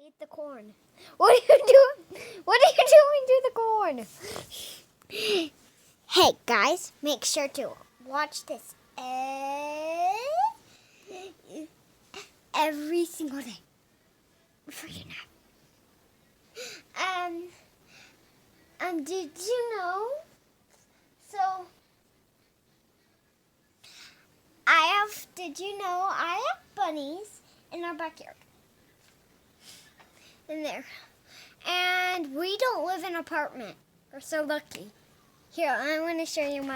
Eat the corn. What are you doing? What are you doing to the corn? Hey guys, make sure to watch this every single day before you nap. Did you know? So did you know I have bunnies in our backyard? In there. And we don't live in an apartment. We're so lucky. Here, I want to show you my